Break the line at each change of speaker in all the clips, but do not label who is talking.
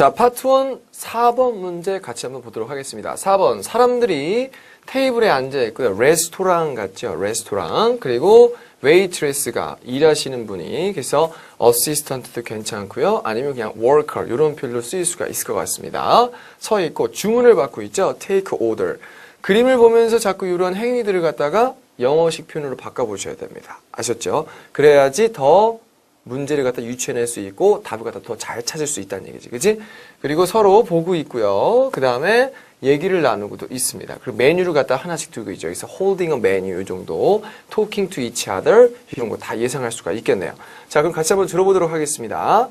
자, 파트 1 4번 문제 같이 한번 보도록 하겠습니다. 4번 사람들이 테이블에 앉아 있고요. 레스토랑 같죠? 레스토랑. 그리고 웨이트레스가 일하시는 분이 그래서 어시스턴트도 괜찮고요. 아니면 그냥 워커 이런 표현으로 쓰일 수가 있을 것 같습니다. 서 있고 주문을 받고 있죠. take order. 그림을 보면서 자꾸 이런 행위들을 갖다가 영어식 표현으로 바꿔보셔야 됩니다. 아셨죠? 그래야지 더 문제를 갖다 유추해낼 수 있고 답을 갖다 더 잘 찾을 수 있다는 얘기지. 그지? 그리고 서로 보고 있고요. 그 다음에 얘기를 나누고도 있습니다. 그리고 메뉴를 갖다 하나씩 두고 있죠. 여기서 holding a menu 이 정도, talking to each other 이런 거 다 예상할 수가 있겠네요. 자, 그럼 같이 한번 들어보도록 하겠습니다.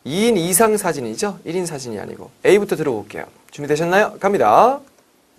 2인 이상 사진이죠? 1인 사진이 아니고. A부터 들어볼게요. 준비되셨나요? 갑니다.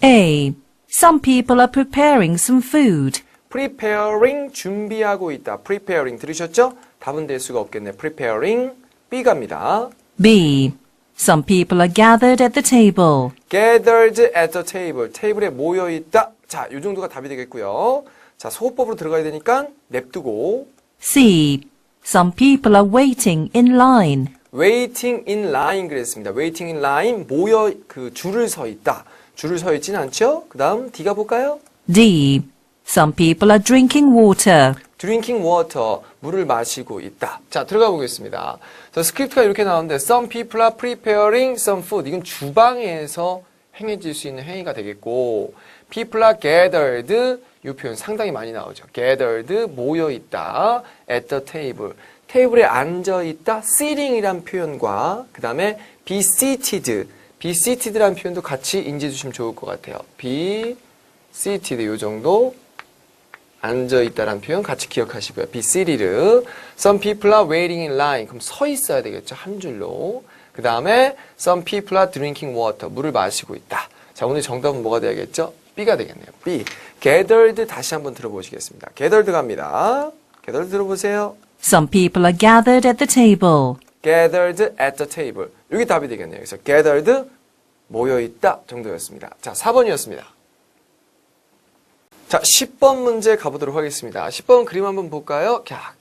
A. Some people are preparing some food.
preparing 준비하고 있다. preparing 들으셨죠? 답은 될 수가 없겠네. preparing B 갑니다.
B. Some people are gathered at the table.
gathered at the table. 테이블에 모여 있다. 자, 이 정도가 답이 되겠고요. 자, 소호법으로 들어가야 되니까 냅두고
C. Some people are waiting in line.
waiting in line 그랬습니다. waiting in line 모여 줄을 서 있다. 줄을 서 있지는 않죠? 그다음 D가 볼까요?
D. Some people are drinking water.
drinking water, 물을 마시고 있다. 자, 들어가 보겠습니다. 자, 스크립트가 이렇게 나오는데 some people are preparing some food. 이건 주방에서 행해질 수 있는 행위가 되겠고 people are gathered, 이 표현 상당히 많이 나오죠. gathered, 모여 있다. at the table, 테이블에 앉아 있다. sitting이란 표현과 그 다음에 be seated, be seated라는 표현도 같이 인지해 주시면 좋을 것 같아요. be seated, 이 정도. 앉아있다라는 표현 같이 기억하시고요. be seated. Some people are waiting in line. 그럼 서 있어야 되겠죠. 한 줄로. 그 다음에 some people are drinking water. 물을 마시고 있다. 자, 오늘 정답은 뭐가 되겠죠? B가 되겠네요. B. gathered 다시 한번 들어보시겠습니다. gathered 갑니다. gathered 들어보세요.
Some people are gathered at the table.
gathered at the table. 여기 답이 되겠네요. 그래서 gathered 모여있다 정도였습니다. 자, 4번이었습니다. 자, 10번 문제 가보도록 하겠습니다. 10번 그림 한번 볼까요? 자,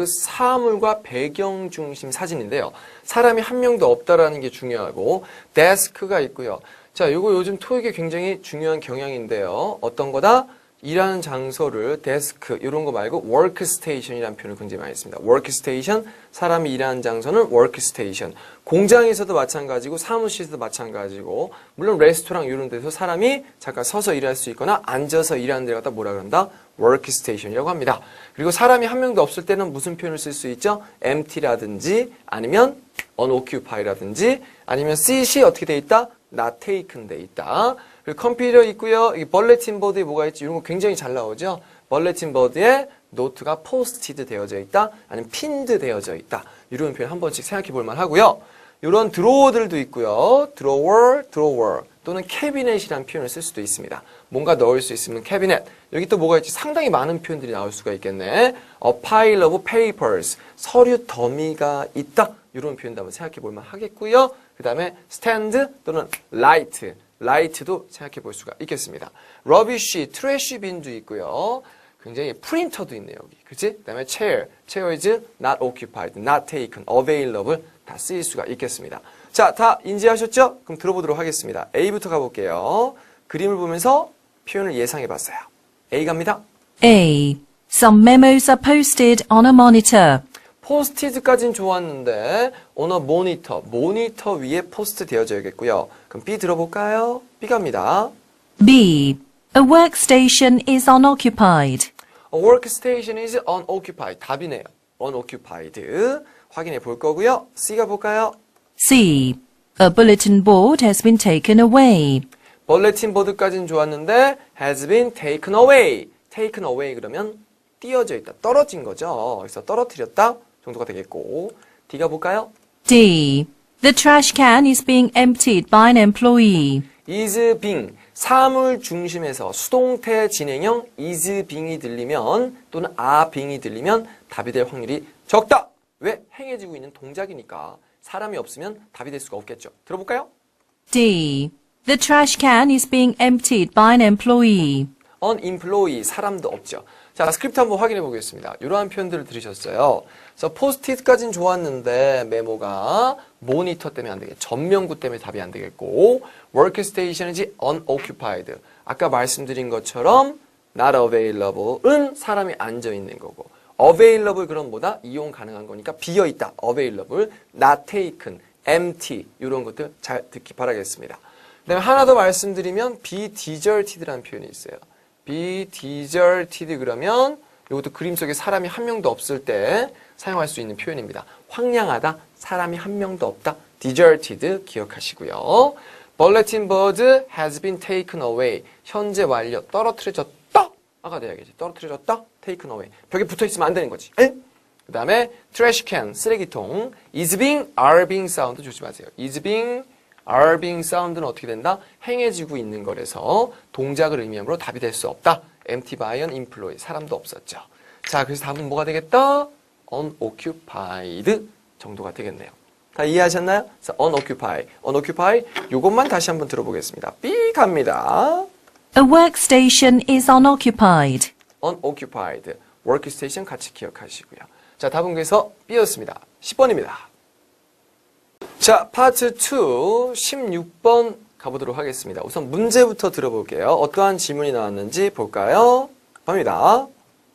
사물과 배경 중심 사진인데요. 사람이 한 명도 없다라는 게 중요하고, 데스크가 있고요. 자, 요거 요즘 토익에 굉장히 중요한 경향인데요. 어떤 거다? 일하는 장소를 데스크, 이런 거 말고 워크스테이션이라는 표현을 굉장히 많이 씁니다. 워크스테이션, 사람이 일하는 장소는 워크스테이션. 공장에서도 마찬가지고 사무실에서도 마찬가지고 물론 레스토랑 이런 데서 사람이 잠깐 서서 일할 수 있거나 앉아서 일하는 데 갖다 뭐라 그런다? 워크스테이션이라고 합니다. 그리고 사람이 한 명도 없을 때는 무슨 표현을 쓸 수 있죠? empty라든지 아니면 unoccupied라든지 아니면 seat이 어떻게 돼 있다? not taken 돼 있다. 그리고 컴퓨터 있고요. 이 벌레틴 보드에 뭐가 있지? 이런 거 굉장히 잘 나오죠. 벌레틴 보드에 노트가 포스티드 되어져 있다. 아니면 핀드 되어져 있다. 이런 표현 한 번씩 생각해 볼 만하고요. 이런 드로어들도 있고요. 드로워 또는 캐비넷이라는 표현을 쓸 수도 있습니다. 뭔가 넣을 수 있으면 캐비넷. 여기 또 뭐가 있지? 상당히 많은 표현들이 나올 수가 있겠네. A pile of papers. 서류 더미가 있다. 이런 표현도 한번 생각해 볼 만하겠고요. 그 다음에 stand 또는 light. 라이트도 생각해 볼 수가 있겠습니다. 러비쉬, 트래쉬 빈도 있고요. 굉장히 프린터도 있네요, 여기. 그치? 그 다음에 chair is not occupied, not taken, available 다 쓰일 수가 있겠습니다. 자, 다 인지하셨죠? 그럼 들어보도록 하겠습니다. A부터 가볼게요. 그림을 보면서 표현을 예상해 봤어요. A 갑니다.
A. Some memos are posted on a monitor.
포스트잇까지는 좋았는데 on a monitor, 모니터 위에 포스트 되어져야겠고요. 그럼 B 들어볼까요? B 갑니다.
B. A workstation is unoccupied.
A workstation is unoccupied. 답이네요. unoccupied. 확인해 볼 거고요. C가 볼까요?
C. A bulletin board has been taken away.
벌레틴 보드까지는 좋았는데 has been taken away. taken away 그러면 띄어져 있다. 떨어진 거죠. 그래서 떨어뜨렸다 정도가 되겠고. D가 볼까요?
D. The trash can is being emptied by an employee.
is being, 사물 중심에서 수동태 진행형 is being이 들리면 또는 are being이 들리면 답이 될 확률이 적다. 왜? 행해지고 있는 동작이니까 사람이 없으면 답이 될 수가 없겠죠. 들어볼까요?
D. The trash can is being emptied by an employee.
an employee, 사람도 없죠. 자, 스크립트 한번 확인해 보겠습니다. 이러한 표현들을 들으셨어요. 그래서 포스트잇까지는 좋았는데 메모가 모니터 때문에 안 되겠죠. 전면구 때문에 답이 안 되겠고 workstation이지 unoccupied. 아까 말씀드린 것처럼 not available은 사람이 앉아 있는 거고 available 그럼 뭐다? 이용 가능한 거니까 비어 있다. available, not taken, empty 이런 것들 잘 듣기 바라겠습니다. 그다음에 하나 더 말씀드리면 be deserted라는 표현이 있어요. be deserted 그러면 이것도 그림 속에 사람이 한 명도 없을 때 사용할 수 있는 표현입니다. 황량하다, 사람이 한 명도 없다, deserted 기억하시고요. bulletin board has been taken away. 현재 완료, 떨어뜨려졌다. 아까 돼야겠지. 떨어뜨려졌다, taken away. 벽에 붙어있으면 안 되는 거지. 그 다음에 trash can, 쓰레기통. is being, are being sound 조심하세요. is being, are being sound는 어떻게 된다? 행해지고 있는 거라서 동작을 의미하므로 답이 될 수 없다. empty by an employee. 사람도 없었죠. 자, 그래서 답은 뭐가 되겠다? unoccupied 정도가 되겠네요. 다 이해하셨나요? 그래서 unoccupied. 요것만 다시 한번 들어보겠습니다. 삐 갑니다.
A workstation is unoccupied.
unoccupied. workstation 같이 기억하시고요. 자, 답은 그래서 B였습니다. 10번입니다. 자, 파트 2 16번 가보도록 하겠습니다. 우선 문제부터 들어볼게요. 어떠한 질문이 나왔는지 볼까요? 갑니다.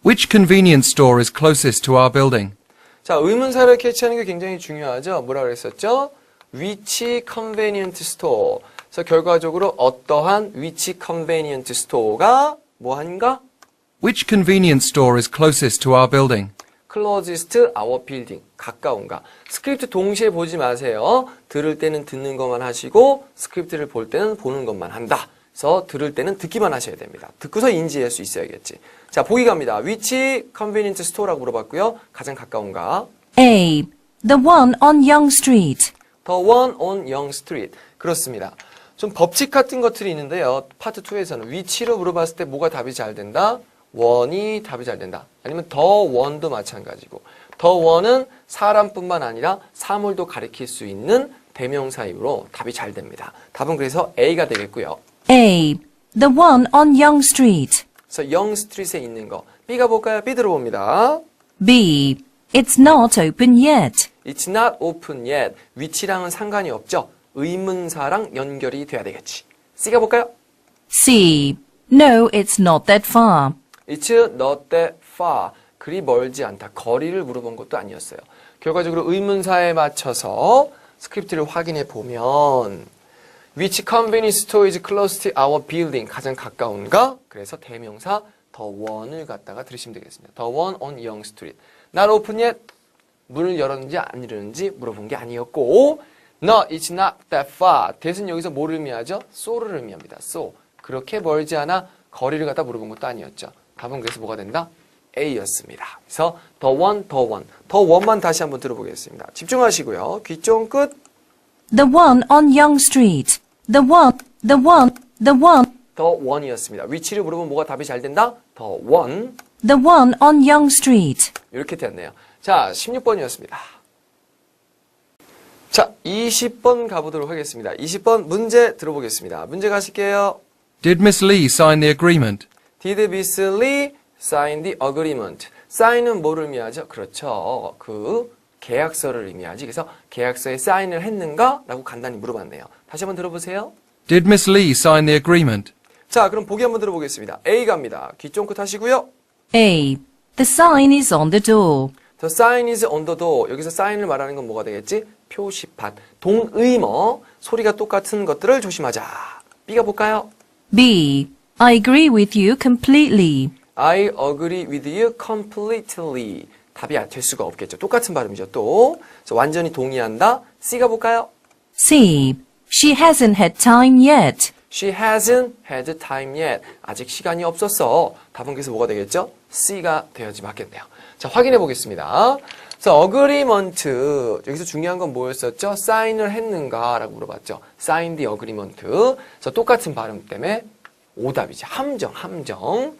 Which convenience store is closest to our building?
자, 의문사를 캐치하는 게 굉장히 중요하죠. 뭐라 그랬었죠? which convenient store. 그래서 결과적으로 어떠한 which convenient store가 뭐한가?
Which convenience store is closest to our building?
closest our building. 가까운가. 스크립트 동시에 보지 마세요. 들을 때는 듣는 것만 하시고 스크립트를 볼 때는 보는 것만 한다. 그래서 들을 때는 듣기만 하셔야 됩니다. 듣고서 인지할 수 있어야겠지. 자, 보기 갑니다. which convenient store라고 물어봤고요. 가장 가까운가?
A. The one on Young Street.
The one on Young Street. 그렇습니다. 좀 법칙 같은 것들이 있는데요. 파트 2에서는 which로 물어봤을 때 뭐가 답이 잘 된다? one이 답이 잘 된다. 아니면 the one도 마찬가지고. the one은 사람뿐만 아니라 사물도 가리킬 수 있는 대명사이므로 답이 잘 됩니다. 답은 그래서 A가 되겠고요.
A. The one on Young Street.
그래서 Young Street에 있는 거. B가 볼까요? B 들어봅니다.
B. It's not open yet.
It's not open yet. which랑은 상관이 없죠. 의문사랑 연결이 돼야 되겠지. C가 볼까요?
C. No, it's not that far.
It's not that far. 그리 멀지 않다. 거리를 물어본 것도 아니었어요. 결과적으로 의문사에 맞춰서 스크립트를 확인해 보면 Which convenience store is close to our building? 가장 가까운가? 그래서 대명사 the one을 갖다가 들으시면 되겠습니다. The one on Young Street. Not open yet. 문을 열었는지 안 열었는지 물어본 게 아니었고 No, it's not that far. that은 여기서 뭐를 의미하죠? so를 의미합니다. so. 그렇게 멀지 않아 거리를 갖다 물어본 것도 아니었죠. 답은 그래서 뭐가 된다? A였습니다. 그래서 the one만 다시 한번 들어보겠습니다. 집중하시고요. 귀 쫑 끝.
The one on Young Street. The one.
the one이었습니다. which를 물어보면 뭐가 답이 잘 된다? the one.
The one on Young Street.
이렇게 됐네요. 자, 16번이었습니다. 자, 20번 가보도록 하겠습니다. 20번 문제 들어보겠습니다. 문제 가실게요.
Did Miss Lee sign the agreement?
Did Miss Lee sign the agreement? sign은 뭐를 의미하죠? 그렇죠. 그 계약서를 의미하지. 그래서 계약서에 사인을 했는가? 라고 간단히 물어봤네요. 다시 한번 들어보세요.
Did Miss Lee sign the agreement?
자, 그럼 보기 한번 들어보겠습니다. A 갑니다. 귀 쫑긋 하시고요.
A. The sign is on the door.
The sign is on the door. 여기서 사인을 말하는 건 뭐가 되겠지? 표시판. 동의어. 소리가 똑같은 것들을 조심하자. B가 볼까요?
B. I agree with you completely.
I agree with you completely. 답이 될 수가 없겠죠. 똑같은 발음이죠. 또 그래서 완전히 동의한다. C가 볼까요?
C. She hasn't had time yet.
She hasn't had time yet. 아직 시간이 없었어. 답은 그래서 뭐가 되겠죠? C가 되어야지 맞겠네요. 자, 확인해 보겠습니다. 그래서 agreement. 여기서 중요한 건 뭐였었죠? 사인을 했는가? 라고 물어봤죠. sign the agreement. 그래서 똑같은 발음 때문에 오답이지. 함정.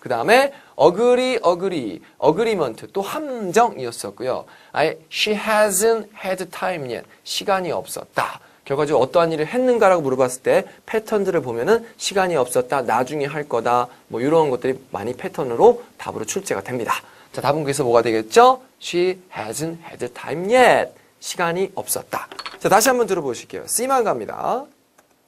그 다음에 agreement. 또 함정이었었고요. 아예 she hasn't had time yet. 시간이 없었다. 결과적으로 어떠한 일을 했는가라고 물어봤을 때 패턴들을 보면은 시간이 없었다, 나중에 할 거다, 뭐 이런 것들이 많이 패턴으로 답으로 출제가 됩니다. 자, 답은 그래서 뭐가 되겠죠? She hasn't had time yet. 시간이 없었다. 자, 다시 한번 들어보실게요. C만 갑니다.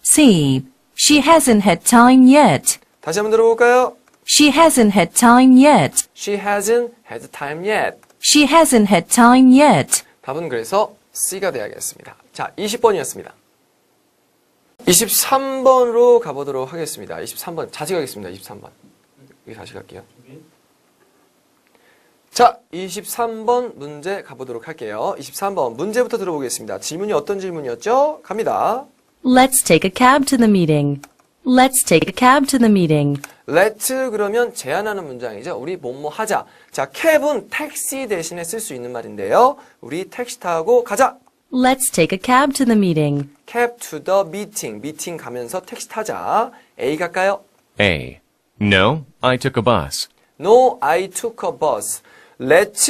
C. She hasn't had time yet.
다시 한번 들어볼까요?
She hasn't had time yet.
She hasn't had time yet.
She hasn't had time yet.
답은 그래서 C가 돼야겠습니다. 자, 20번이었습니다. 23번으로 가보도록 하겠습니다. 23번. 다시 가겠습니다. 23번. 여기 다시 갈게요. 자, 23번 문제 가보도록 할게요. 23번 문제부터 들어보겠습니다. 질문이 어떤 질문이었죠? 갑니다.
Let's take a cab to the meeting. Let's take a cab to the meeting.
Let's 그러면 제안하는 문장이죠. 우리 뭐뭐 하자. 자, cab은 택시 대신에 쓸 수 있는 말인데요. 우리 택시 타고 가자.
Let's take a cab to the meeting.
Cab to the meeting. 미팅 가면서 택시 타자. A 갈까요?
A. No, I took a bus.
No, I took a bus. Let's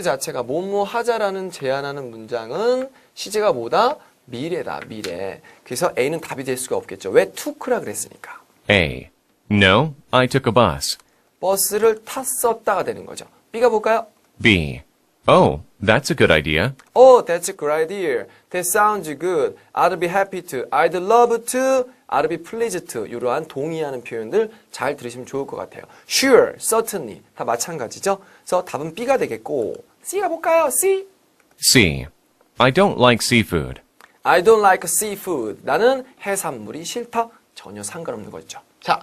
자체가 뭐뭐 하자라는 제안하는 문장은 시제가 뭐다? 미래다, 미래. 그래서 A는 답이 될 수가 없겠죠. 왜 took라 그랬으니까.
A. No, I took a bus.
버스를 탔었다가 되는 거죠. B가 볼까요?
B. Oh, that's a good idea.
Oh, that's a good idea. That sounds good. I'd be happy to. I'd love to. I'd be pleased to. 이러한 동의하는 표현들 잘 들으시면 좋을 것 같아요. Sure, certainly. 다 마찬가지죠. 그래서 답은 B가 되겠고 C가 볼까요? C.
C. I don't like seafood.
I don't like seafood. 나는 해산물이 싫다. 전혀 상관없는 거죠. 자,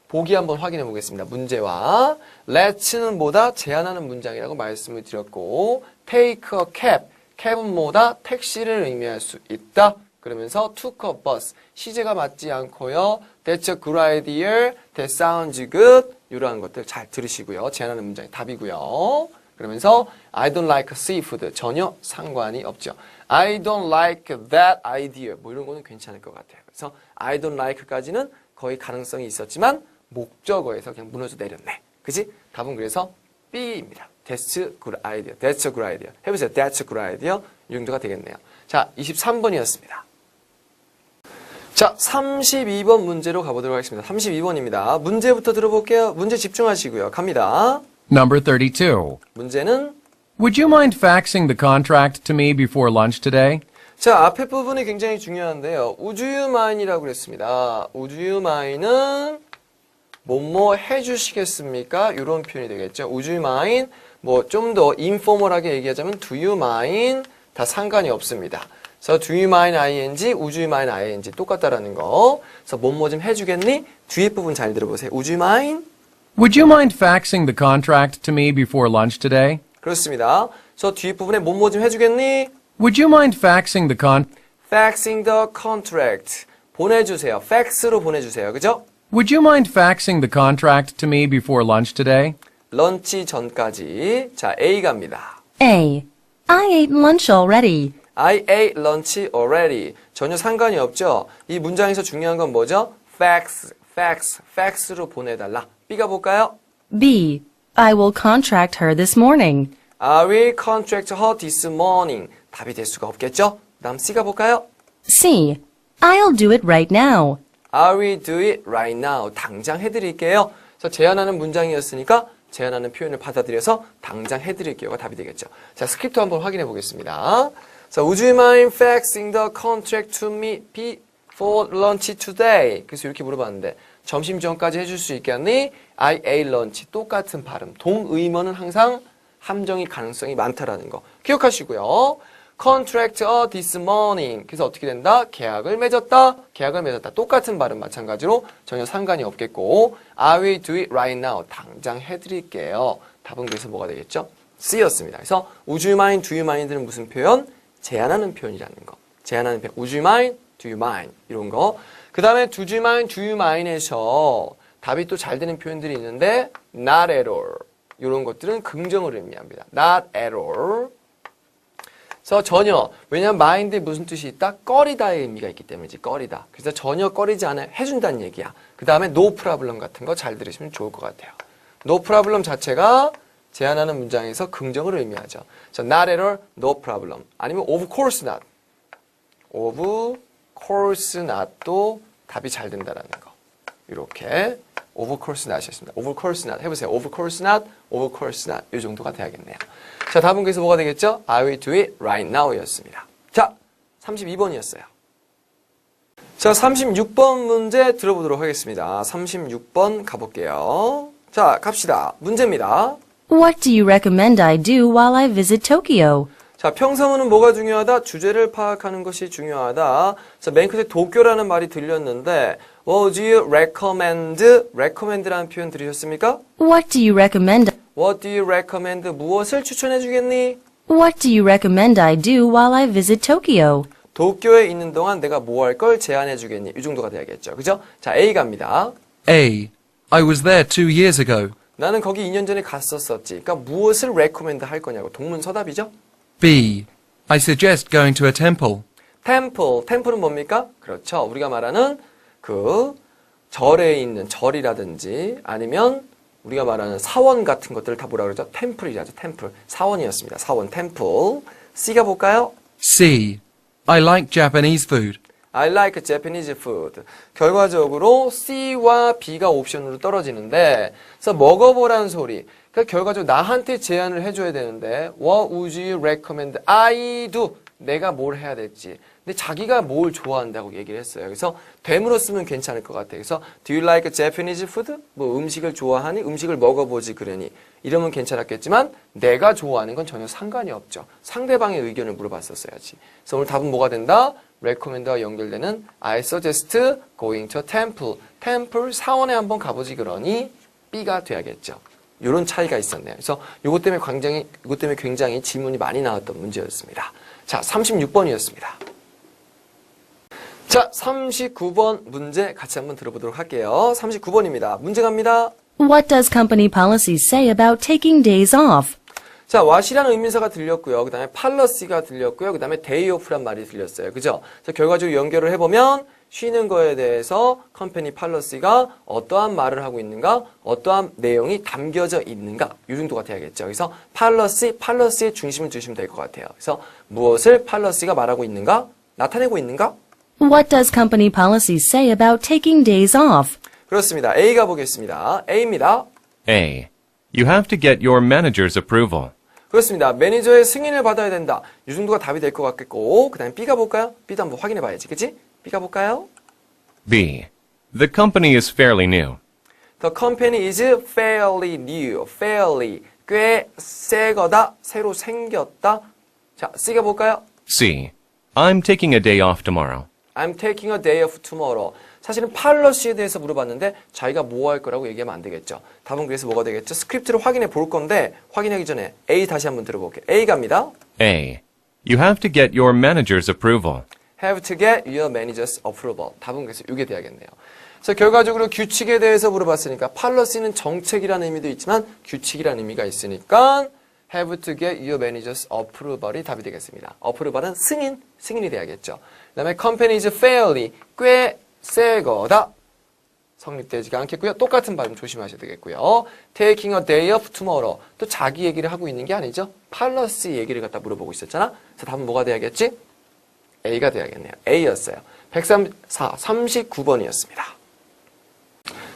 보기 한번 확인해 보겠습니다. 문제와 let's는 뭐다? 제안하는 문장이라고 말씀을 드렸고 take a cab. cab은 뭐다? 택시를 의미할 수 있다. 그러면서 took a bus. 시제가 맞지 않고요. That's a good idea. That sounds good. 이러한 것들 잘 들으시고요. 제안하는 문장이 답이고요. 그러면서 I don't like seafood. 전혀 상관이 없죠. I don't like that idea. 뭐 이런 거는 괜찮을 것 같아요. 그래서 I don't like까지는 거의 가능성이 있었지만 목적어에서 그냥 무너져 내렸네. 그치? 답은 그래서 B입니다. That's a good idea. That's a good idea. 해보세요. That's a good idea. 이 정도가 되겠네요. 자, 23번이었습니다. 자, 32번 문제로 가보도록 하겠습니다. 32번입니다. 문제부터 들어볼게요. 문제 집중하시고요. 갑니다.
Number 32.
문제는
Would you mind faxing the contract to me before lunch today?
자, 앞에 부분이 굉장히 중요한데요. Would you mind이라고 그랬습니다. Would you mind은 뭐뭐 해주시겠습니까? 이런 표현이 되겠죠. Would you mind? 뭐 좀 더 인포멀하게 얘기하자면 Do you mind? 다 상관이 없습니다. 그래서 Do you mind ing, Would you mind ing 똑같다라는 거. 그래서 뭐뭐 좀 해주겠니? 뒤에 부분 잘 들어보세요. Would you mind?
Would you mind faxing the contract to me before lunch today?
그렇습니다. 그래서 뒤에 부분에 뭐뭐 좀 해주겠니?
Would you mind faxing the
Faxing the contract. 보내주세요. 팩스로 보내주세요. 그죠?
Would you mind faxing the contract to me before lunch today?
런치 전까지. 자, A 갑니다.
A. I ate lunch already.
I ate lunch already. 전혀 상관이 없죠? 이 문장에서 중요한 건 뭐죠? fax로 보내달라. B가 볼까요?
B. I will contract her this morning.
I will contract her this morning. 답이 될 수가 없겠죠? 다음 C가 볼까요?
C. I'll do it right now.
I will do it right now. 당장 해드릴게요. 그래서 제안하는 문장이었으니까 제안하는 표현을 받아들여서 당장 해드릴게요가 답이 되겠죠. 자, 스크립트 한번 확인해 보겠습니다. 자, Would you mind faxing the contract to me for lunch today? 그래서 이렇게 물어봤는데 점심 전까지 해줄 수 있겠니? I ate lunch. 똑같은 발음. 동의문은 항상 함정이 가능성이 많다라는 거 기억하시고요. Contract this morning. 그래서 어떻게 된다? 계약을 맺었다. 똑같은 발음 마찬가지로 전혀 상관이 없겠고 I will do it right now. 당장 해드릴게요. 답은 그래서 뭐가 되겠죠? C였습니다. 그래서 Would you mind, do you mind는 무슨 표현? 제안하는 표현이라는 거. 제안하는 표현. Would you mind, do you mind 이런 거. 그 다음에 do you mind, do you mind에서 답이 또 잘 되는 표현들이 있는데 not at all. 이런 것들은 긍정을 의미합니다. Not at all. 그래서 전혀, 왜냐하면 mind에 무슨 뜻이 있다? 꺼리다의 의미가 있기 때문이지, 꺼리다. 그래서 전혀 꺼리지 않아 해준다는 얘기야. 그 다음에 no problem 같은 거 잘 들으시면 좋을 것 같아요. no problem 자체가 제안하는 문장에서 긍정을 의미하죠. 그래서 not at all, no problem. 아니면 of course not. of course not도 답이 잘 된다라는 거. 이렇게 of course not이었습니다. of course not 해보세요. of course not, of course not 이 정도가 돼야겠네요. 자, 답은 그래서 뭐가 되겠죠? I will do it right now 였습니다. 자, 32번이었어요. 자, 36번 문제 들어보도록 하겠습니다. 36번 가볼게요. 자, 갑시다. 문제입니다.
What do you recommend I do while I visit Tokyo?
자, 평서문은 뭐가 중요하다? 주제를 파악하는 것이 중요하다. 자, 맨 끝에 도쿄라는 말이 들렸는데 What do you recommend? recommend라는 표현 들으셨습니까?
What do you recommend?
What do you recommend? 무엇을 추천해 주겠니?
What do you recommend I do while I visit Tokyo?
도쿄에 있는 동안 내가 뭐 할 걸 제안해 주겠니? 이 정도가 돼야겠죠. 그죠? 자, A 갑니다.
A. I was there 2 years ago.
나는 거기 2년 전에 갔었었지. 그러니까 무엇을 recommend 할 거냐고. 동문서답이죠?
B. I suggest going to a temple.
temple. temple은 뭡니까? 그렇죠. 우리가 말하는 그 절에 있는 절이라든지 아니면 우리가 말하는 사원 같은 것들을 다 뭐라 그러죠? 템플이라죠. 템플. 사원이었습니다. 사원, 템플. C가 볼까요?
C. I like Japanese food.
I like Japanese food. 결과적으로 C와 B가 옵션으로 떨어지는데, 그래서 먹어보라는 소리. 그러니까 결과적으로 나한테 제안을 해줘야 되는데, What would you recommend I do? 내가 뭘 해야 될지. 근데 자기가 뭘 좋아한다고 얘기를 했어요. 그래서 됨으로 쓰면 괜찮을 것 같아요. 그래서 Do you like Japanese food? 뭐 음식을 좋아하니? 음식을 먹어보지 그러니? 이러면 괜찮았겠지만 내가 좋아하는 건 전혀 상관이 없죠. 상대방의 의견을 물어봤었어야지. 그래서 오늘 답은 뭐가 된다? recommend와 연결되는 I suggest going to a temple. temple 사원에 한번 가보지 그러니 B가 돼야겠죠. 이런 차이가 있었네요. 그래서 이것 때문에 굉장히 질문이 많이 나왔던 문제였습니다. 자, 36번이었습니다. 자, 39번 문제 같이 한번 들어보도록 할게요. 39번입니다. 문제 갑니다.
What does company policy say about taking days off?
자, what이라는 의문사가 들렸고요. 그 다음에 policy가 들렸고요. 그 다음에 day off란 말이 들렸어요. 그죠? 그래서 결과적으로 연결을 해보면 쉬는 거에 대해서 컴퍼니 policy가 어떠한 말을 하고 있는가, 어떠한 내용이 담겨져 있는가, 이 정도가 돼야겠죠. 그래서 policy의 중심을 두시면 될 것 같아요. 그래서 무엇을 policy가 말하고 있는가, 나타내고 있는가?
What does company policy say about taking days off?
그렇습니다. A가 보겠습니다. A입니다.
A. You have to get your manager's approval.
그렇습니다. 매니저의 승인을 받아야 된다. 이 정도가 답이 될 것 같겠고, 그 다음에 B가 볼까요? B도 한번 확인해 봐야지. 그치? B가 볼까요?
B. The company is fairly new.
The company is fairly new. fairly. 꽤 새 거다. 새로 생겼다. 자, C가 볼까요?
C. I'm taking a day off tomorrow.
I'm taking a day off tomorrow. 사실은 팔러시에 대해서 물어봤는데 자기가 뭐 할 거라고 얘기하면 안 되겠죠. 답은 그래서 뭐가 되겠죠? 스크립트를 확인해 볼 건데 확인하기 전에 A 다시 한번 들어볼게요. A 갑니다.
A. You have to get your manager's approval.
Have to get your manager's approval. 답은 그래서 이게 돼야겠네요. 그래서 결과적으로 규칙에 대해서 물어봤으니까 팔러시는 정책이라는 의미도 있지만 규칙이라는 의미가 있으니까 have to get your manager's approval이 답이 되겠습니다. approval은 승인이 돼야겠죠. 그 다음에 company is fairly, 꽤 새 거다. 성립되지가 않겠고요. 똑같은 발음 조심하셔야 되겠고요. Taking a day off tomorrow. 또 자기 얘기를 하고 있는 게 아니죠. 팔러시 얘기를 갖다 물어보고 있었잖아. 그래서 답은 뭐가 돼야겠지? A가 돼야겠네요. A였어요. 39번이었습니다.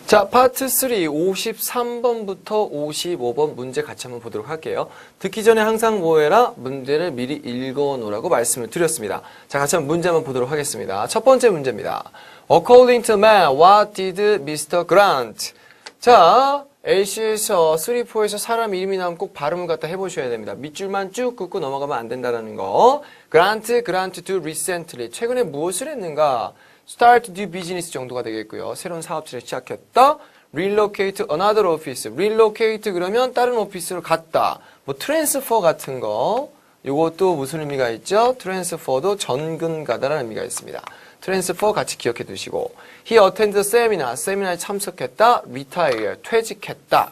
자, 파트 3 53번부터 55번 문제 같이 한번 보도록 할게요. 듣기 전에 항상 뭐 해라? 문제를 미리 읽어놓으라고 말씀을 드렸습니다. 자, 같이 한번 문제 한번 보도록 하겠습니다. 첫 번째 문제입니다. According to man, what did Mr. Grant? 자, LC에서 3, 4에서 사람 이름이 나오면 꼭 발음을 갖다 해보셔야 됩니다. 밑줄만 쭉 긋고 넘어가면 안 된다는 거. Grant do recently. 최근에 무엇을 했는가? Start new business 정도가 되겠고요. 새로운 사업체를 시작했다. Relocate another office. Relocate 그러면 다른 오피스로 갔다. 뭐 transfer 같은 거. 요것도 무슨 의미가 있죠? transfer도 전근 가다라는 의미가 있습니다. transfer 같이 기억해 두시고. He attended seminar. 세미나에 참석했다. retire. 퇴직했다.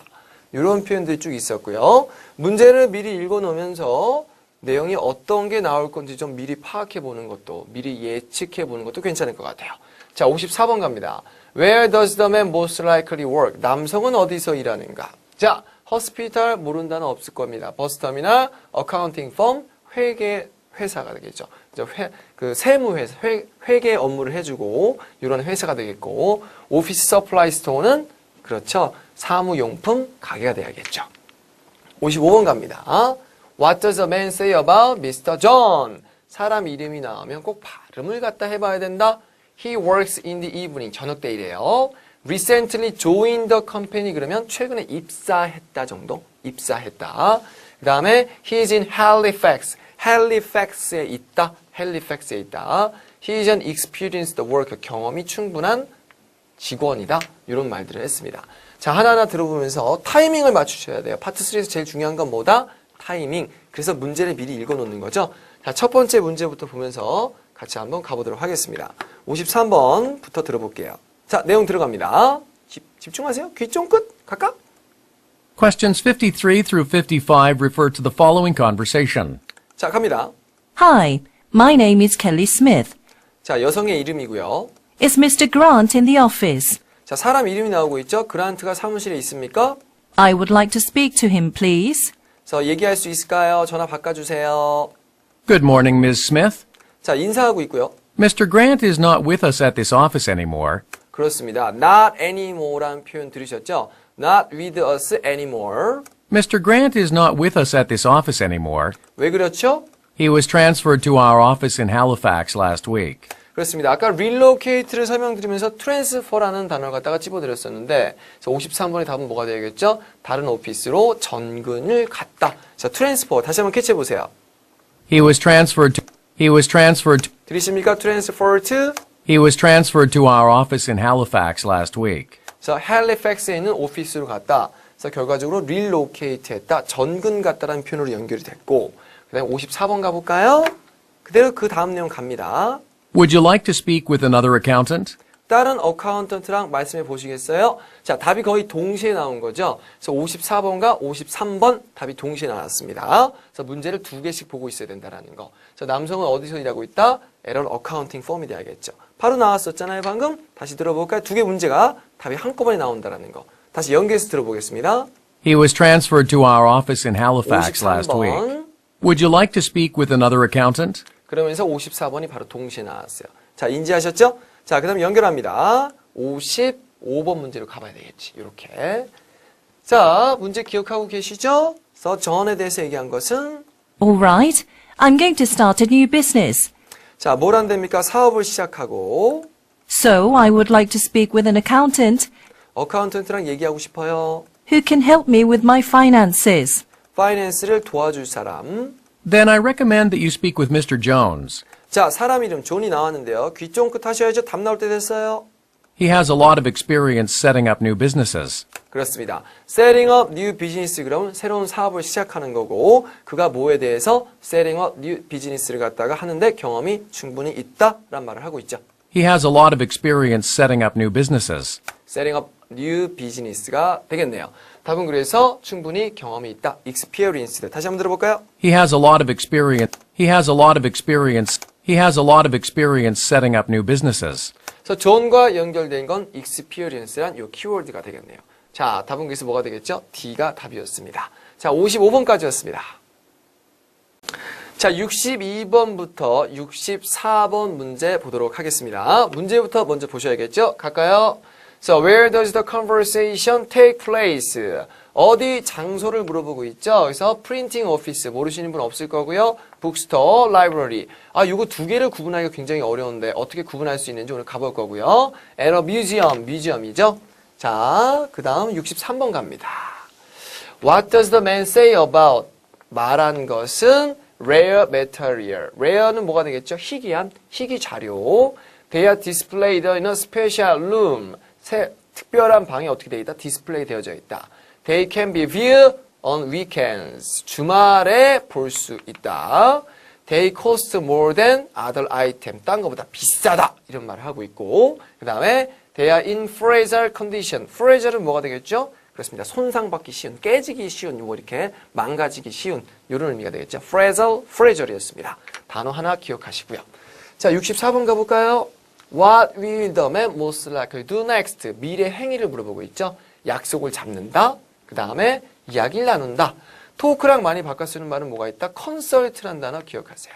이런 표현들이 쭉 있었고요. 문제를 미리 읽어놓으면서 내용이 어떤 게 나올 건지 좀 미리 파악해 보는 것도, 미리 예측해 보는 것도 괜찮을 것 같아요. 자, 54번 갑니다. Where does the man most likely work? 남성은 어디서 일하는가? 자, hospital 모른다는 없을 겁니다. 버스터미널, accounting firm, 회계 회사가 되겠죠. 그 세무회사, 회계 업무를 해주고 이런 회사가 되겠고, 오피스 서플라이 스토어는 그렇죠. 사무용품 가게가 돼야겠죠. 55번 갑니다. What does a man say about Mr. John? 사람 이름이 나오면 꼭 발음을 갖다 해봐야 된다. He works in the evening. 저녁 때 일해요. Recently joined the company. 그러면 최근에 입사했다 정도. 입사했다. 그 다음에 he is in Halifax. Halifax에 있다. Halifax에 있다. He is an experienced worker. 경험이 충분한 직원이다. 이런 말들을 했습니다. 자, 하나하나 들어보면서 타이밍을 맞추셔야 돼요. 파트 3에서 제일 중요한 건 뭐다? 타이밍. 그래서 문제를 미리 읽어놓는 거죠. 자, 첫 번째 문제부터 보면서 같이 한번 가보도록 하겠습니다. 53번부터 들어볼게요. 자, 내용 들어갑니다. 집중하세요. 귀 쫑긋 각각.
Questions 53 through 55 refer to the following conversation.
자, 갑니다.
Hi, my name is Kelly Smith.
자, 여성의 이름이고요.
Is Mr. Grant in the office?
자, 사람 이름이 나오고 있죠. 그란트가 사무실에 있습니까?
I would like to speak to him, please.
그래서 얘기할 수 있을까요? 전화 바꿔주세요.
Good morning, Ms. Smith.
자, 인사하고 있고요.
Mr. Grant is not with us at this office anymore.
그렇습니다. Not anymor라는 표현 들으셨죠? Not with us anymore.
Mr. Grant is not with us at this office anymore.
왜 그렇죠?
He was transferred to our office in Halifax last week.
그렇습니다. 아까 relocate를 설명드리면서 transfer라는 단어를 갖다가 집어드렸었는데 53번의 답은 뭐가 되겠죠? 다른 오피스로 전근을 갔다. 자, transfer 다시 한번 캐치해보세요.
He was transferred to
들리십니까? transfer to
He was transferred to our office in Halifax last week.
자, 헬리팩스에 있는 오피스로 갔다. 그래서 결과적으로 relocate 했다. 전근 갔다라는 표현으로 연결이 됐고 그 다음에 54번 가볼까요? 그대로 그 다음 내용 갑니다.
Would you like to speak with another accountant?
다른 어카운턴트랑 말씀해 보시겠어요? 자, 답이 거의 동시에 나온 거죠. 그래서 54번과 53번 답이 동시에 나왔습니다. 그래서 문제를 두 개씩 보고 있어야 된다라는 거. 자, 남성은 어디서 일하고 있다? 에럴 어카운팅 펌이 돼야겠죠. 바로 나왔었잖아요, 방금. 다시 들어볼까요? 두 개 문제가 답이 한꺼번에 나온다라는 거. 다시 연결해서 들어보겠습니다.
He was transferred to our office in Halifax last week.
53번.
Would you like to speak with another accountant?
그러면서 54번이 바로 동시에 나왔어요. 자, 인지하셨죠? 자, 그 다음 연결합니다. 55번 문제로 가봐야 되겠지. 이렇게. 자, 문제 기억하고 계시죠? 그래서 전에 대해서 얘기한 것은
All right. I'm going to start a new business.
자, 뭘 한답니까? 사업을 시작하고
So I would like to speak with an accountant
어카운턴트랑 얘기하고 싶어요.
who can help me with my finances.
파이낸스를 도와줄 사람.
Then I recommend that you speak with Mr. Jones.
자, 사람 이름 존이 나왔는데요. 귀 쫑긋 하셔야죠. 답 나올 때 됐어요.
He has a lot of experience setting up new businesses.
그렇습니다. Setting up new business 그러면 새로운 사업을 시작하는 거고 그가 뭐에 대해서 setting up new business를 갖다가 하는데 경험이 충분히 있다란 말을 하고 있죠.
He has a lot of experience setting up new businesses.
setting up new business가 되겠네요. 답은 그래서 충분히 경험이 있다. experienced. 다시 한번 들어볼까요?
He has a lot of experience. He has a lot of experience. He has a lot of experience setting up new businesses.
그래서 존과 연결된 건 experience란 요 키워드가 되겠네요. 자, 답은 그래서 뭐가 되겠죠? D가 답이었습니다. 자, 55번까지였습니다. 자, 62번부터 64번 문제 보도록 하겠습니다. 문제부터 먼저 보셔야겠죠? 갈까요? So, where does the conversation take place? 어디 장소를 물어보고 있죠? 그래서 printing office 모르시는 분 없을 거고요. bookstore, library. 아, 요거 두 개를 구분하기가 굉장히 어려운데 어떻게 구분할 수 있는지 오늘 가볼 거고요. at a museum, museum이죠. 자, 그 다음 63번 갑니다. What does the man say about? 말한 것은 rare material. rare는 뭐가 되겠죠? 희귀한, 희귀 자료. They are displayed in a special room. 특별한 방에 어떻게 되어 있다? 디스플레이 되어져 있다. They can be viewed on weekends. 주말에 볼 수 있다. They cost more than other item. 딴 거보다 비싸다. 이런 말을 하고 있고 그 다음에 They are in fragile condition. fragile은 뭐가 되겠죠? 그렇습니다. 손상받기 쉬운, 깨지기 쉬운, 뭐 이렇게 망가지기 쉬운 이런 의미가 되겠죠. fragile이었습니다. 단어 하나 기억하시고요. 자, 64번 가볼까요? What will the man most likely do next? 미래 행위를 물어보고 있죠. 약속을 잡는다. 그 다음에 이야기를 나눈다. 토크랑 많이 바꿔 쓰는 말은 뭐가 있다? consult라는 단어 기억하세요.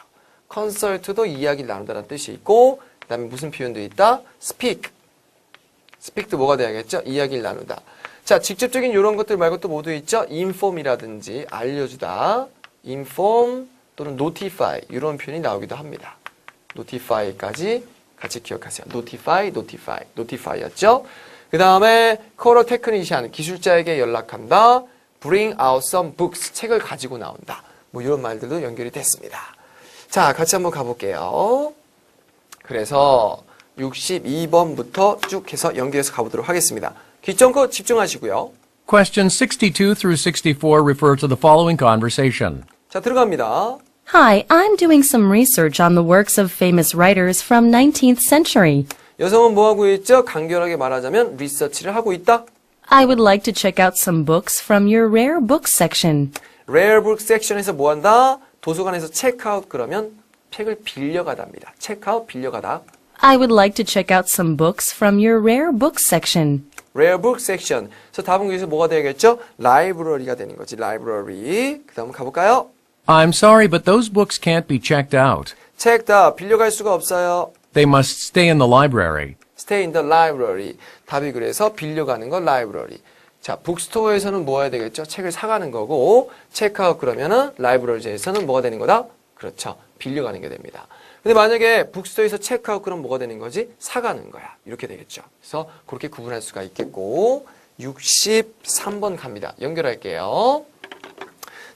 consult도 이야기를 나눈다는 뜻이 있고 그 다음에 무슨 표현도 있다? speak. speak도 뭐가 돼야겠죠? 이야기를 나누다. 자, 직접적인 이런 것들 말고 또 모두 있죠? inform이라든지 알려주다, inform 또는 notify 이런 표현이 나오기도 합니다. notify까지 같이 기억하세요. notify였죠? 그 다음에 call a technician, 기술자에게 연락한다. bring out some books, 책을 가지고 나온다. 뭐 이런 말들도 연결이 됐습니다. 자, 같이 한번 가볼게요. 그래서 62번부터 쭉 해서 연결해서 가보도록 하겠습니다. 귀 쫑긋 집중하시고요.
Questions 62 through 64 refer to the following conversation.
자, 들어갑니다.
Hi, I'm doing some research on the works of famous writers from 19th century.
여성은 뭐하고 있죠? 간결하게 말하자면 리서치를 하고 있다.
I would like to check out some books from your rare books section.
rare book section에서 뭐한다? 도서관에서 체크아웃 그러면 책을 빌려가다입니다. 체크아웃 빌려가다.
I would like to check out some books from your rare books section.
rare book section. 그래서 답은 여기서 뭐가 되겠죠? 라이브러리가 되는 거지. 라이브러리. 그 다음 가볼까요?
I'm sorry, but those books can't be checked out.
책 다 빌려갈 수가 없어요.
They must stay in the library.
stay in the library. 답이 그래서 빌려가는 거 라이브러리. 자, 북스토어에서는 뭐 해야 되겠죠? 책을 사가는 거고, 체크아웃 그러면은 라이브러리에서는 뭐가 되는 거다? 그렇죠. 빌려가는 게 됩니다. 근데 만약에 북스토어에서 체크아웃 그럼 뭐가 되는 거지? 사가는 거야. 이렇게 되겠죠. 그래서 그렇게 구분할 수가 있겠고, 63번 갑니다. 연결할게요.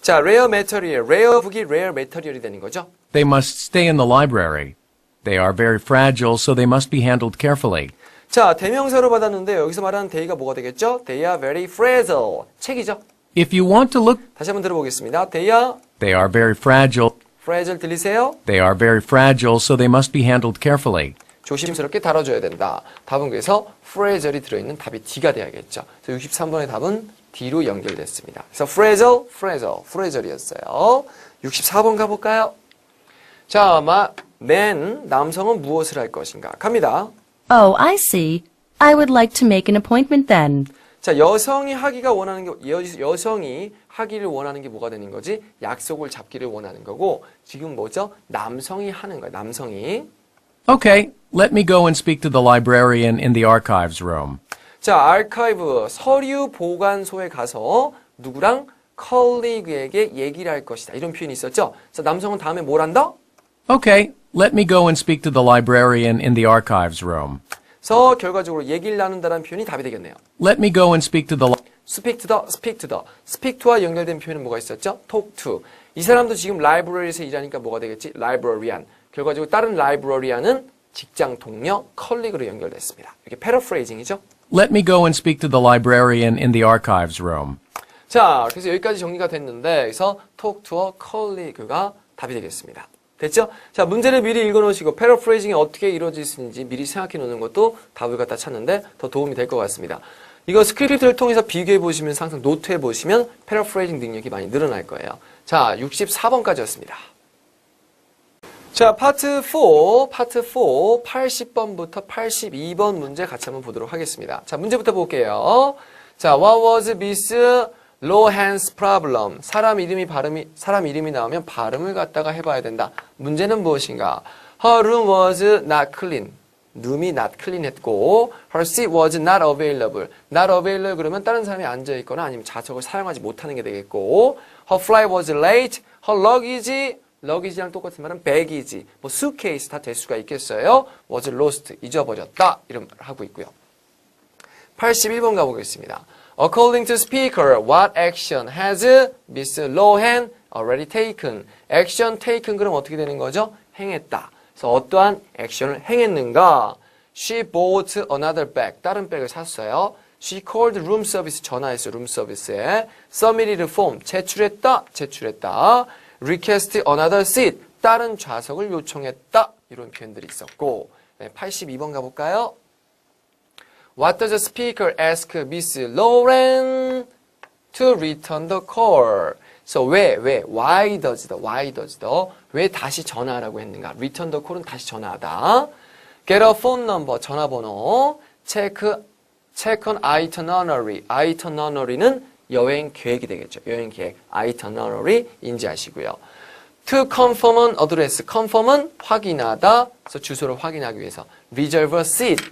자, rare material. rare 북이 rare material이 되는 거죠.
They must stay in the library. They are very fragile, so they must be handled carefully.
자, 대명사로 받았는데 여기서 말하는 they가 뭐가 되겠죠? They are very fragile. 책이죠.
If you want to look,
다시 한번 들어보겠습니다. They
they are very fragile.
fragile 들리세요?
They are very fragile, so they must be handled carefully.
조심스럽게 다뤄줘야 된다. 답은 그래서 fragile이 들어있는 답이 D가 돼야겠죠. 그래서 63번의 답은 D로 연결됐습니다. 그래서 fragile이었어요. 64번 가볼까요? 자, man, 남성은 무엇을 할 것인가? 갑니다.
Oh, I see. I would like to make an appointment then.
자, 여성이 하기가 원하는 게, 여성이 하기를 원하는 게 뭐가 되는 거지? 약속을 잡기를 원하는 거고, 지금 뭐죠? 남성이 하는 거예요, 남성이.
Okay, let me go and speak to the librarian in the archives room.
자, 아카이브, 서류 보관소에 가서 누구랑 컬리그에게 얘기를 할 것이다. 이런 표현이 있었죠? 자, 남성은 다음에 뭘 한다?
Okay, let me go and speak to the librarian in the archives room.
그래서 결과적으로 얘기를 나눈다는 표현이 답이 되겠네요.
Let me go and speak to the
speak to. speak to와 연결된 표현은 뭐가 있었죠? talk to. 이 사람도 지금 라이브러리에서 일하니까 뭐가 되겠지? librarian. 결과적으로 다른 라이브러리안은 직장 동료, 컬리그로 연결됐습니다. 이게 패러프레이징이죠?
Let me go and speak to the librarian in the archives room.
자, 그래서 여기까지 정리가 됐는데, 그래서 talk to a colleague가 답이 되겠습니다. 됐죠? 자, 문제를 미리 읽어놓으시고 패러프레이징이 어떻게 이루어질 수 있는지 미리 생각해 놓는 것도 답을 갖다 찾는데 더 도움이 될 것 같습니다. 이거 스크립트를 통해서 비교해 보시면 항상 노트해 보시면 패러프레이징 능력이 많이 늘어날 거예요. 자, 64번까지였습니다. 자, 파트 4, 80번부터 82번 문제 같이 한번 보도록 하겠습니다. 자, 문제부터 볼게요. 자, what was Miss Lohan's problem? 사람 이름이 나오면 발음을 갖다가 해봐야 된다. 문제는 무엇인가? Her room was not clean. 룸이 not clean 했고, her seat was not available. not available 그러면 다른 사람이 앉아있거나 아니면 좌석을 사용하지 못하는 게 되겠고, her flight was late. her luggage랑 똑같은 말은 baggage, 뭐 suitcase 다 될 수가 있겠어요. was lost, 잊어버렸다. 이런 말을 하고 있고요. 81번 가보겠습니다. According to speaker, what action has Miss Lohan already taken? action taken 그럼 어떻게 되는 거죠? 행했다. 그래서 어떠한 액션을 행했는가? She bought another bag. 다른 백을 샀어요. She called room service. 전화했어요. room service에. Submitted form. 제출했다. Request another seat. 다른 좌석을 요청했다. 이런 표현들이 있었고. 네, 82번 가볼까요? What does the speaker ask Miss Lauren to return the call? So why does the 왜 다시 전화하라고 했는가? Return the call은 다시 전화하다. Get a phone number 전화번호. Check on itinerary. itinerary는 여행 계획이 되겠죠. 여행 계획. itinerary 인지하시고요. To confirm an address. confirm은 확인하다. 그래서 주소를 확인하기 위해서. Reserve a seat.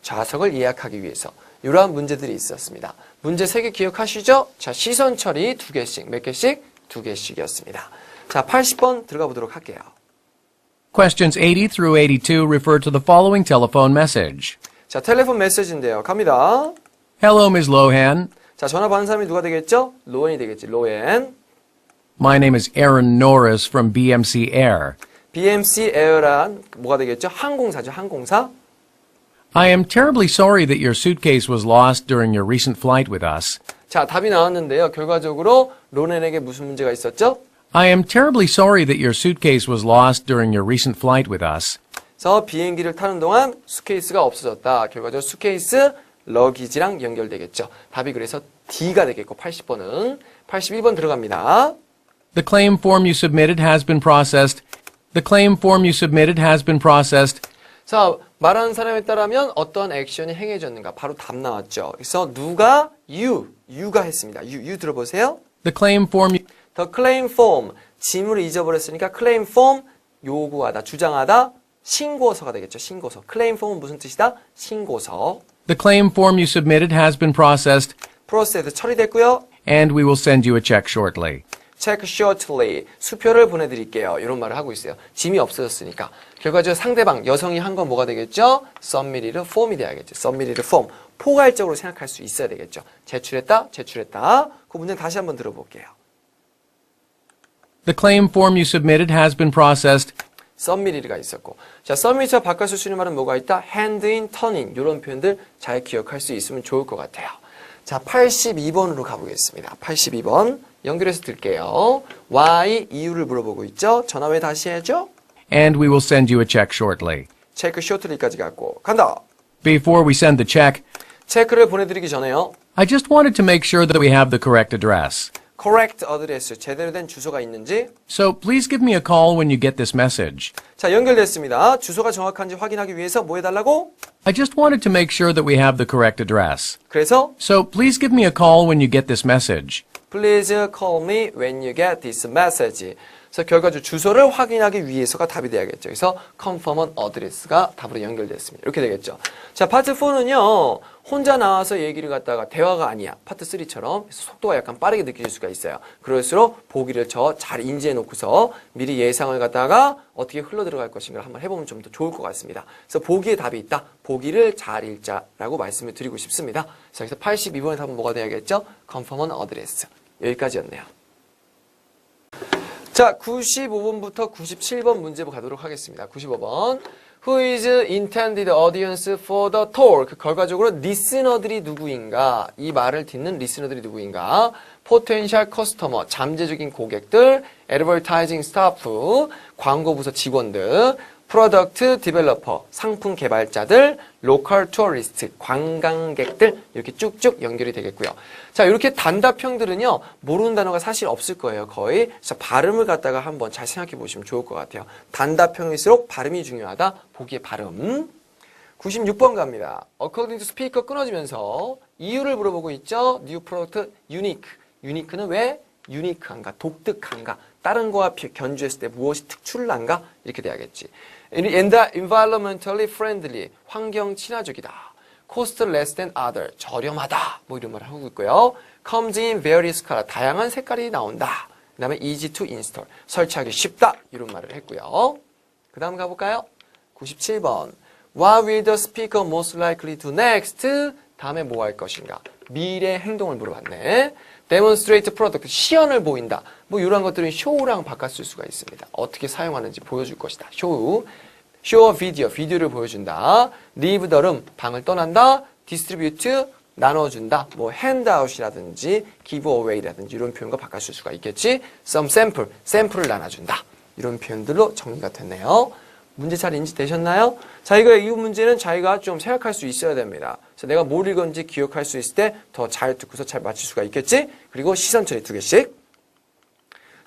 좌석을 예약하기 위해서 이러한 문제들이 있었습니다. 문제 3개 기억하시죠? 자, 시선 처리 2개씩, 몇 개씩? 2개씩이었습니다. 자, 80번 들어가 보도록 할게요.
Questions 80 through 82 refer to the following telephone message.
자, 텔레폰 메시지인데요. 갑니다.
Hello, Ms. Lohan.
자, 전화 받은 사람이 누가 되겠죠? 로엔이 되겠지. 로엔.
My name is Aaron Norris from BMC Air.
BMC 에어란 뭐가 되겠죠? 항공사죠. 항공사.
I am terribly sorry that your suitcase was lost during your recent flight with us.
자, 답이 나왔는데요. 결과적으로 로렌에게 무슨 문제가 있었죠?
I am terribly sorry that your suitcase was lost during your recent flight with us.
그래서 비행기를 타는 동안 수케이스가 없어졌다. 결과적으로 수케이스 러기지랑 연결되겠죠. 답이 그래서 D가 되겠고 80번은 81번 들어갑니다.
The claim form you submitted has been processed. The claim form you submitted has been processed.
자, 말하는 사람에 따르면 어떤 액션이 행해졌는가? 바로 답 나왔죠. 그래서 누가? you가 했습니다. you 들어보세요.
The claim form you...
The claim form, 지문을 잊어버렸으니까 claim form, 요구하다, 주장하다, 신고서가 되겠죠. 신고서. claim form은 무슨 뜻이다? 신고서.
The claim form you submitted has been processed,
프로세스 처리됐고요.
and we will send you a check shortly.
check shortly, 수표를 보내드릴게요. 이런 말을 하고 있어요. 짐이 없어졌으니까. 결과적으로 상대방, 여성이 한 건 뭐가 되겠죠? submitted form이 돼야겠죠. submitted form. 포괄적으로 생각할 수 있어야 되겠죠. 제출했다, 제출했다. 그 문제 다시 한번 들어볼게요.
The claim form you submitted has been processed,
submitted가 있었고. 자, submit과 바꿔서 쓰는 말은 뭐가 있다? hand in, turn in. 이런 표현들 잘 기억할 수 있으면 좋을 것 같아요. 자, 82번으로 가보겠습니다. 82번. 연결해서 들게요. why, 이유를 물어보고 있죠? 전화 왜 다시 해야죠?
and we will send you a check shortly.
체크 shortly까지 갔고. 간다!
Before we send the check,
체크를 보내드리기 전에요.
I just wanted to make sure that we have the correct address.
correct address, 제대로 된 주소가 있는지.
So please give me a call when you get this message.
자, 연결됐습니다. 주소가 정확한지 확인하기 위해서 뭐 해달라고?
I just wanted to make sure that we have the correct address.
그래서
So please give me a call when you get this message.
Please call me when you get this message. 그래서 결과적으로 주소를 확인하기 위해서가 답이 돼야겠죠. 그래서 confirm address가 답으로 연결됐습니다. 이렇게 되겠죠. 자, 파트 4는요. 혼자 나와서 얘기를 갖다가 대화가 아니야. 파트 3처럼 속도가 약간 빠르게 느껴질 수가 있어요. 그럴수록 보기를 잘 인지해 놓고서 미리 예상을 갖다가 어떻게 흘러 들어갈 것인가를 한번 해보면 좀 더 좋을 것 같습니다. 그래서 보기에 답이 있다. 보기를 잘 읽자라고 말씀을 드리고 싶습니다. 자, 그래서 82번의 답은 뭐가 돼야겠죠? confirm address. 여기까지였네요. 자, 95번부터 97번 문제 가도록 하겠습니다. 95번. Who is intended audience for the talk? 결과적으로 리스너들이 누구인가? 이 말을 듣는 리스너들이 누구인가? potential customer, 잠재적인 고객들, advertising staff, 광고부서 직원들, product developer, 상품 개발자들, local tourist, 관광객들 이렇게 쭉쭉 연결이 되겠고요. 자, 이렇게 단답형들은요. 모르는 단어가 사실 없을 거예요. 거의. 그래서 발음을 갖다가 한번 잘 생각해 보시면 좋을 것 같아요. 단답형일수록 발음이 중요하다. 보기의 발음. 96번 갑니다. According to speaker 끊어지면서 이유를 물어보고 있죠. New product unique. unique는 왜 유니크한가? 독특한가? 다른 거와 견주했을 때 무엇이 특출난가? 이렇게 돼야겠지. And environmentally friendly. 환경 친화적이다. cost less than other. 저렴하다. 뭐 이런 말을 하고 있고요. comes in various color. 다양한 색깔이 나온다. 그 다음에 easy to install. 설치하기 쉽다. 이런 말을 했고요. 그 다음 가볼까요? 97번. What will the speaker most likely do next? 다음에 뭐 할 것인가? 미래 행동을 물어봤네. demonstrate product, 시연을 보인다. 뭐 이런 것들은 show랑 바꿨을 수가 있습니다. 어떻게 사용하는지 보여줄 것이다. show video, 비디오를 보여준다. leave the room, 방을 떠난다. distribute, 나눠준다. 뭐 handout이라든지 give away라든지 이런 표현과 바꿨을 수가 있겠지. some sample, 샘플을 나눠준다. 이런 표현들로 정리가 됐네요. 문제 잘 인지되셨나요? 자, 이 문제는 자기가 좀 생각할 수 있어야 됩니다. 그래서 내가 뭘 읽었는지 기억할 수 있을 때 더 잘 듣고서 잘 맞출 수가 있겠지? 그리고 시선 처리 2개씩.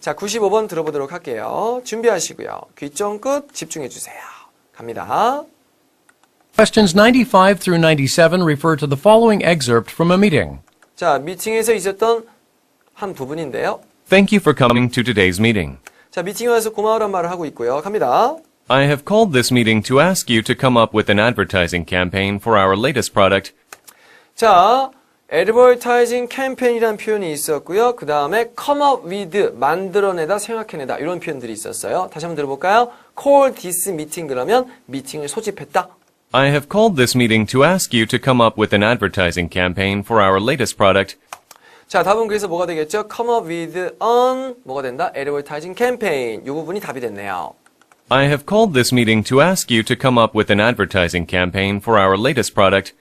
자, 95번 들어보도록 할게요. 준비하시고요. 귀 쫑긋 집중해 주세요. 갑니다.
Questions 95 through 97 refer to the following excerpt from a meeting.
자, 미팅에서 있었던 한 부분인데요.
Thank you for coming to today's meeting.
자, 미팅에 와서 고마워란 말을 하고 있고요. 갑니다.
I have called this meeting to ask you to come up with an advertising campaign for our latest product.
자, advertising 캠페인이라는 표현이 있었고요. 그 다음에 come up with, 만들어내다, 생각해내다 이런 표현들이 있었어요. 다시 한번 들어볼까요? call this meeting 그러면 미팅을 소집했다.
I have called this meeting to ask you to come up with an advertising campaign for our latest product.
자, 답은 그래서 뭐가 되겠죠? come up with an, 뭐가 된다? advertising campaign. 이 부분이 답이 됐네요.
I have called this meeting to ask you to come up with an advertising campaign for our latest product.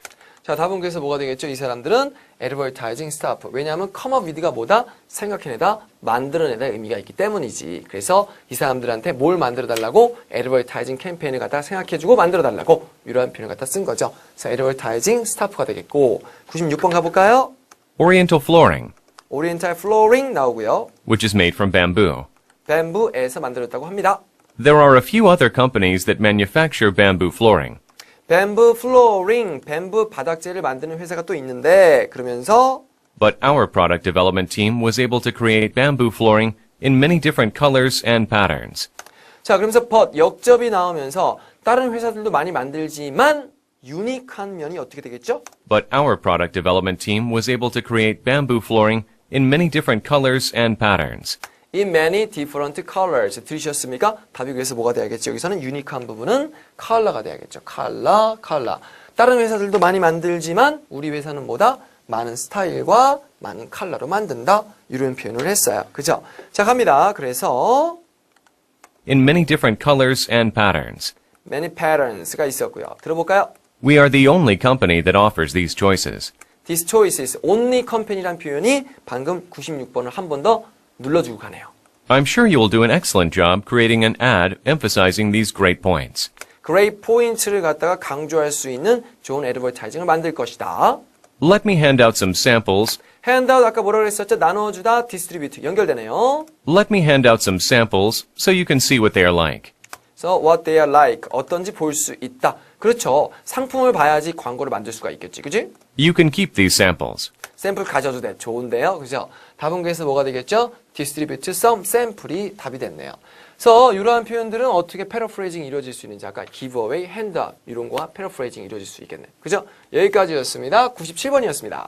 자, 답은 그래서 뭐가 되겠죠? 이 사람들은 advertising staff. 왜냐하면 come up with가 뭐다? 생각해내다, 만들어내다 의미가 있기 때문이지. 그래서 이 사람들한테 뭘 만들어달라고? advertising 캠페인을 갖다 생각해주고 만들어달라고 이러한 표현을 갖다 쓴 거죠. 그래서 advertising staff가 되겠고 96번 가볼까요?
Oriental flooring,
Oriental flooring 나오고요.
which is made from bamboo.
bamboo에서 만들었다고 합니다.
There are a few other companies that manufacture bamboo flooring.
bamboo flooring, 뱀부 바닥재를 만드는 회사가 또 있는데 그러면서
But our product development team was able to create bamboo flooring in many different colors and patterns.
자, 그러면서 but 역접이 나오면서 다른 회사들도 많이 만들지만 유니크한 면이 어떻게 되겠죠?
But our product development team was able to create bamboo flooring in many different colors and patterns.
In many different colors. 들으셨습니까? 답이 그래서 뭐가 돼야겠죠? 여기서는 유니크한 부분은 컬러가 돼야겠죠. 컬러. 다른 회사들도 많이 만들지만 우리 회사는 뭐다? 많은 스타일과 많은 컬러로 만든다. 이런 표현을 했어요. 그죠? 자, 갑니다. 그래서
In many different colors and patterns.
many patterns가 있었고요. 들어볼까요?
We are the only company that offers these choices.
This choice is only company란 표현이 방금 96번을 한 번 더 눌러주고 가네요.
I'm sure you will do an excellent job creating an ad emphasizing these great points.
great points를 갖다가 강조할 수 있는 좋은 애드버타이징을 만들 것이다.
Let me hand out some samples.
handout 아까 뭐라 그랬었죠? 나눠주다, distribute 연결되네요.
Let me hand out some samples so you can see what they are like.
So what they are like, 어떤지 볼 수 있다. 그렇죠. 상품을 봐야지 광고를 만들 수가 있겠지, 그지?
You can keep these samples.
샘플 가져도 돼. 좋은데요. 그죠? 답은 그래서 뭐가 되겠죠? distribute some 샘플이 답이 됐네요. 그래서 이러한 표현들은 어떻게 패러프레이징이 이루어질 수 있는지 아까 giveaway, handout 이런 거와 패러프레이징이 이루어질 수 있겠네. 그죠? 여기까지였습니다. 97번이었습니다.